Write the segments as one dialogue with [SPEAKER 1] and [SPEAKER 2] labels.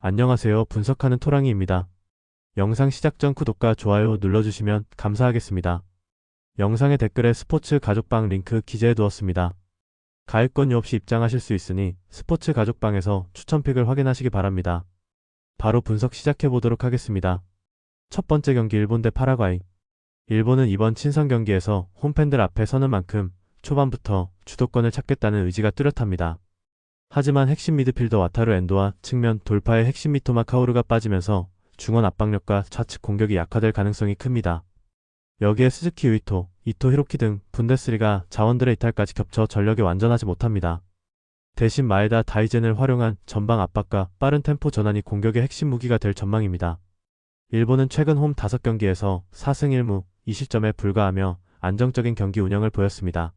[SPEAKER 1] 안녕하세요. 분석하는 토랑이입니다. 영상 시작 전 구독과 좋아요 눌러주시면 감사하겠습니다. 영상의 댓글에 스포츠 가족방 링크 기재해 두었습니다. 가입권료 없이 입장하실 수 있으니 스포츠 가족방에서 추천픽을 확인하시기 바랍니다. 바로 분석 시작해 보도록 하겠습니다. 첫 번째 경기 일본 대 파라과이. 일본은 이번 친선 경기에서 홈팬들 앞에 서는 만큼 초반부터 주도권을 찾겠다는 의지가 뚜렷합니다. 하지만 핵심 미드필더 와타루 엔도와 측면 돌파의 핵심 미토마 카오루가 빠지면서 중원 압박력과 좌측 공격이 약화될 가능성이 큽니다. 여기에 스즈키 유이토, 이토 히로키 등 분데스리가 자원들의 이탈까지 겹쳐 전력에 완전하지 못합니다. 대신 마에다 다이젠을 활용한 전방 압박과 빠른 템포 전환이 공격의 핵심 무기가 될 전망입니다. 일본은 최근 홈 5경기에서 4승 1무 2실점에 불과하며 안정적인 경기 운영을 보였습니다.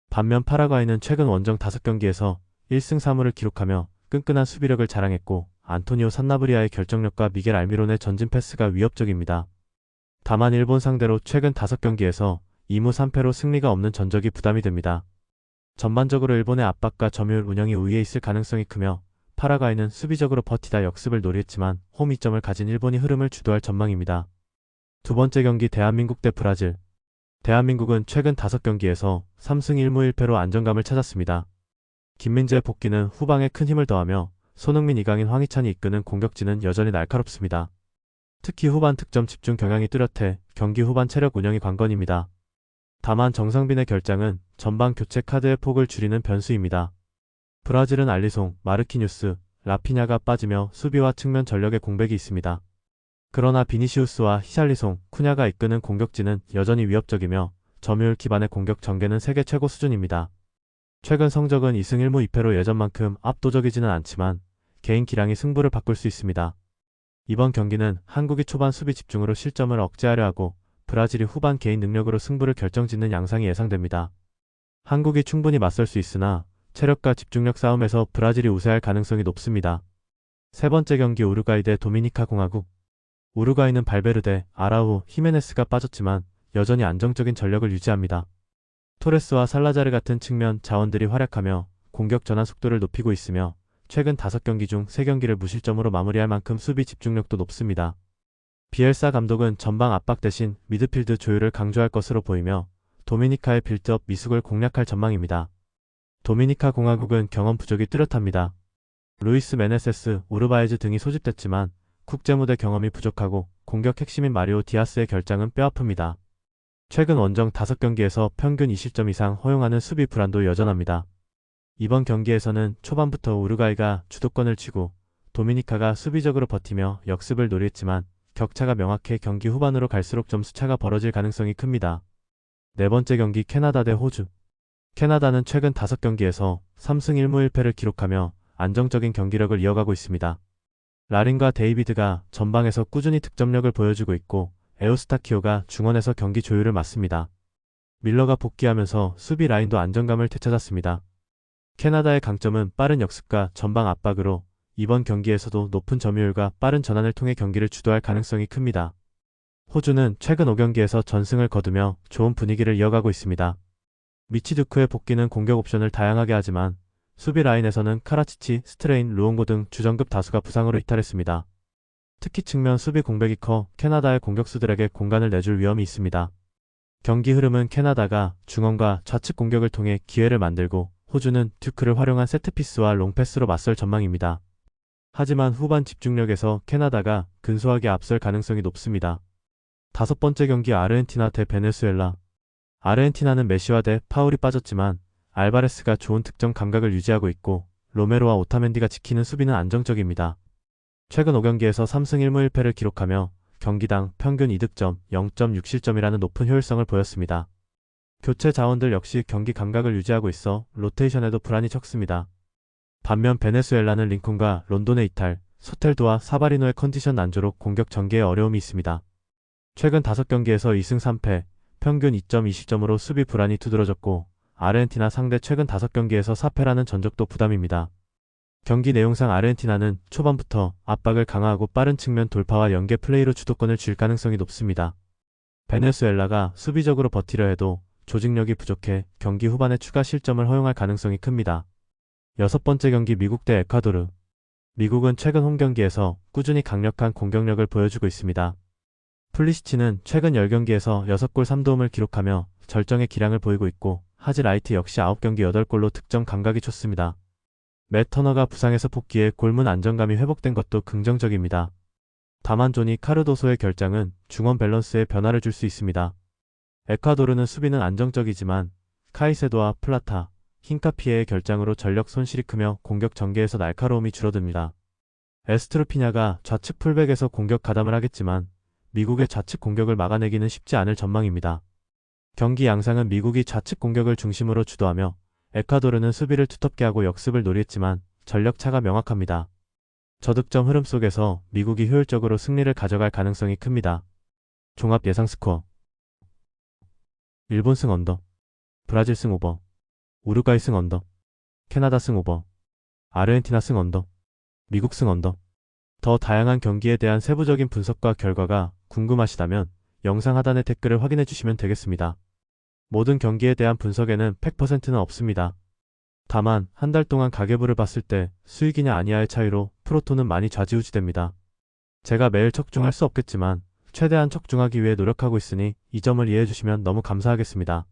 [SPEAKER 1] 반면 파라과이는 최근 원정 5경기에서 1승 3무를 기록하며 끈끈한 수비력을 자랑했고 안토니오 산나브리아의 결정력과 미겔 알미론의 전진 패스가 위협적입니다. 다만 일본 상대로 최근 5경기에서 2무 3패로 승리가 없는 전적이 부담이 됩니다. 전반적으로 일본의 압박과 점유율 운영이 우위에 있을 가능성이 크며 파라과이는 수비적으로 버티다 역습을 노렸지만 홈 이점을 가진 일본이 흐름을 주도할 전망입니다. 두 번째 경기 대한민국 대 브라질. 대한민국은 최근 5경기에서 3승 1무 1패로 안정감을 찾았습니다. 김민재의 복귀는 후방에 큰 힘을 더하며 손흥민, 이강인, 황희찬이 이끄는 공격진은 여전히 날카롭습니다. 특히 후반 득점 집중 경향이 뚜렷해 경기 후반 체력 운영이 관건입니다. 다만 정상빈의 결장은 전방 교체 카드의 폭을 줄이는 변수입니다. 브라질은 알리송, 마르키뉴스, 라피냐가 빠지며 수비와 측면 전력의 공백이 있습니다. 그러나 비니시우스와 히샬리송, 쿠냐가 이끄는 공격진은 여전히 위협적이며 점유율 기반의 공격 전개는 세계 최고 수준입니다. 최근 성적은 2승 1무 2패로 예전만큼 압도적이지는 않지만 개인 기량이 승부를 바꿀 수 있습니다. 이번 경기는 한국이 초반 수비 집중으로 실점을 억제하려 하고 브라질이 후반 개인 능력으로 승부를 결정짓는 양상이 예상됩니다. 한국이 충분히 맞설 수 있으나 체력과 집중력 싸움에서 브라질이 우세할 가능성이 높습니다. 세 번째 경기 우루과이 대 도미니카 공화국. 우루과이는 발베르데, 아라우, 히메네스가 빠졌지만 여전히 안정적인 전력을 유지합니다. 토레스와 살라자르 같은 측면 자원들이 활약하며 공격 전환 속도를 높이고 있으며 최근 5경기 중 3경기를 무실점으로 마무리할 만큼 수비 집중력도 높습니다. 비엘사 감독은 전방 압박 대신 미드필드 조율을 강조할 것으로 보이며 도미니카의 빌드업 미숙을 공략할 전망입니다. 도미니카 공화국은 경험 부족이 뚜렷합니다. 루이스 메네세스, 우르바에즈 등이 소집됐지만 국제무대 경험이 부족하고 공격 핵심인 마리오 디아스의 결장은 뼈아픕니다. 최근 원정 5경기에서 평균 2실점 이상 허용하는 수비 불안도 여전합니다. 이번 경기에서는 초반부터 우루과이가 주도권을 쥐고 도미니카가 수비적으로 버티며 역습을 노렸지만 격차가 명확해 경기 후반으로 갈수록 점수차가 벌어질 가능성이 큽니다. 네 번째 경기 캐나다 대 호주. 캐나다는 최근 5경기에서 3승 1무 1패를 기록하며 안정적인 경기력을 이어가고 있습니다. 라린과 데이비드가 전방에서 꾸준히 득점력을 보여주고 있고 에우스타키오가 중원에서 경기 조율을 맡습니다. 밀러가 복귀하면서 수비 라인도 안정감을 되찾았습니다. 캐나다의 강점은 빠른 역습과 전방 압박으로 이번 경기에서도 높은 점유율과 빠른 전환을 통해 경기를 주도할 가능성이 큽니다. 호주는 최근 5경기에서 전승을 거두며 좋은 분위기를 이어가고 있습니다. 미치두크의 복귀는 공격 옵션을 다양하게 하지만 수비 라인에서는 카라치치, 스트레인, 루옹고 등 주전급 다수가 부상으로 이탈했습니다. 특히 측면 수비 공백이 커 캐나다의 공격수들에게 공간을 내줄 위험이 있습니다. 경기 흐름은 캐나다가 중원과 좌측 공격을 통해 기회를 만들고 호주는 듀크를 활용한 세트피스와 롱패스로 맞설 전망입니다. 하지만 후반 집중력에서 캐나다가 근소하게 앞설 가능성이 높습니다. 다섯 번째 경기 아르헨티나 대 베네수엘라. 아르헨티나는 메시와 대 파울이 빠졌지만 알바레스가 좋은 득점 감각을 유지하고 있고 로메로와 오타멘디가 지키는 수비는 안정적입니다. 최근 5경기에서 3승 1무 1패를 기록하며 경기당 평균 2득점, 0.6실점이라는 높은 효율성을 보였습니다. 교체 자원들 역시 경기 감각을 유지하고 있어 로테이션에도 불안이 적습니다. 반면 베네수엘라는 링컨과 론돈의 이탈, 소텔도와 사바리노의 컨디션 난조로 공격 전개에 어려움이 있습니다. 최근 5경기에서 2승 3패, 평균 2.2실점으로 수비 불안이 두드러졌고 아르헨티나 상대 최근 5경기에서 4패라는 전적도 부담입니다. 경기 내용상 아르헨티나는 초반부터 압박을 강화하고 빠른 측면 돌파와 연계 플레이로 주도권을 쥘 가능성이 높습니다. 베네수엘라가 수비적으로 버티려 해도 조직력이 부족해 경기 후반에 추가 실점을 허용할 가능성이 큽니다. 여섯 번째 경기 미국 대 에콰도르. 미국은 최근 홈경기에서 꾸준히 강력한 공격력을 보여주고 있습니다. 풀리시치는 최근 10경기에서 6골 3도움을 기록하며 절정의 기량을 보이고 있고, 하지 라이트 역시 9경기 8골로 득점 감각이 좋습니다. 맷 터너가 부상에서 복귀해 골문 안정감이 회복된 것도 긍정적입니다. 다만 조니 카르도소의 결장은 중원 밸런스에 변화를 줄 수 있습니다. 에콰도르는 수비는 안정적이지만 카이세도와 플라타, 힌카피에의 결장으로 전력 손실이 크며 공격 전개에서 날카로움이 줄어듭니다. 에스트루피냐가 좌측 풀백에서 공격 가담을 하겠지만 미국의 좌측 공격을 막아내기는 쉽지 않을 전망입니다. 경기 양상은 미국이 좌측 공격을 중심으로 주도하며 에콰도르는 수비를 두텁게 하고 역습을 노렸지만 전력 차가 명확합니다. 저득점 흐름 속에서 미국이 효율적으로 승리를 가져갈 가능성이 큽니다. 종합 예상 스코어. 일본 승 언더, 브라질 승 오버, 우루과이 승 언더, 캐나다 승 오버, 아르헨티나 승 언더, 미국 승 언더. 더 다양한 경기에 대한 세부적인 분석과 결과가 궁금하시다면 영상 하단의 댓글을 확인해 주시면 되겠습니다. 모든 경기에 대한 분석에는 100%는 없습니다. 다만 한 달 동안 가계부를 봤을 때 수익이냐 아니냐의 차이로 프로토는 많이 좌지우지됩니다. 제가 매일 적중할 수 없겠지만 최대한 적중하기 위해 노력하고 있으니 이 점을 이해해 주시면 너무 감사하겠습니다.